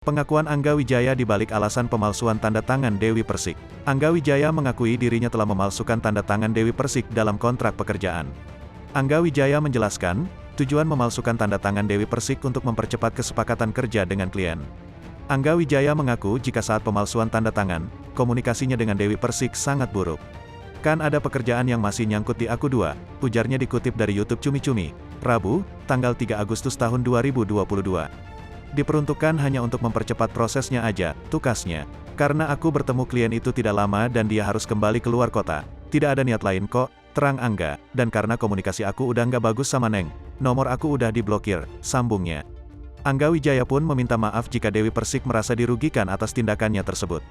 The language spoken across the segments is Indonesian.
Pengakuan Angga Wijaya dibalik alasan pemalsuan tanda tangan Dewi Persik. Angga Wijaya mengakui dirinya telah memalsukan tanda tangan Dewi Persik dalam kontrak pekerjaan. Angga Wijaya menjelaskan, tujuan memalsukan tanda tangan Dewi Persik untuk mempercepat kesepakatan kerja dengan klien. Angga Wijaya mengaku jika saat pemalsuan tanda tangan, komunikasinya dengan Dewi Persik sangat buruk. Kan ada pekerjaan yang masih nyangkut di aku 2, ujarnya dikutip dari YouTube Cumi Cumi, Rabu, tanggal 3 Agustus tahun 2022. Diperuntukkan hanya untuk mempercepat prosesnya aja, tukasnya. Karena aku bertemu klien itu tidak lama dan dia harus kembali keluar kota. Tidak ada niat lain kok, terang Angga, dan karena komunikasi aku udah nggak bagus sama Neng, nomor aku udah diblokir, sambungnya. Angga Wijaya pun meminta maaf jika Dewi Persik merasa dirugikan atas tindakannya tersebut.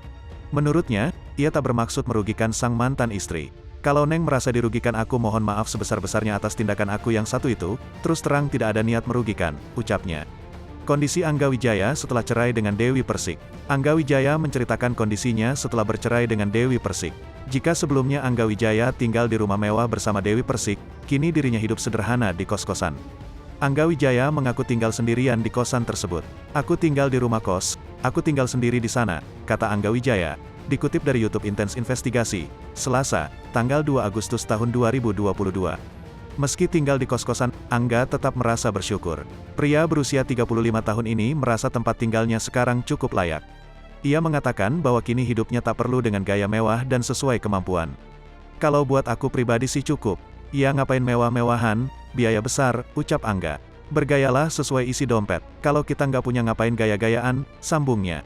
Menurutnya, ia tak bermaksud merugikan sang mantan istri. Kalau Neng merasa dirugikan aku mohon maaf sebesar-besarnya atas tindakan aku yang satu itu, terus terang tidak ada niat merugikan, ucapnya. Kondisi Angga Wijaya setelah cerai dengan Dewi Persik. Angga Wijaya menceritakan kondisinya setelah bercerai dengan Dewi Persik. Jika sebelumnya Angga Wijaya tinggal di rumah mewah bersama Dewi Persik, kini dirinya hidup sederhana di kos-kosan. Angga Wijaya mengaku tinggal sendirian di kosan tersebut. Aku tinggal di rumah kos, aku tinggal sendiri di sana, kata Angga Wijaya. Dikutip dari YouTube Intens Investigasi, Selasa, tanggal 2 Agustus tahun 2022. Meski tinggal di kos-kosan, Angga tetap merasa bersyukur. Pria berusia 35 tahun ini merasa tempat tinggalnya sekarang cukup layak. Ia mengatakan bahwa kini hidupnya tak perlu dengan gaya mewah dan sesuai kemampuan. Kalau buat aku pribadi sih cukup. Ya ngapain mewah-mewahan, biaya besar, ucap Angga. Bergayalah sesuai isi dompet. Kalau kita nggak punya ngapain gaya-gayaan, sambungnya.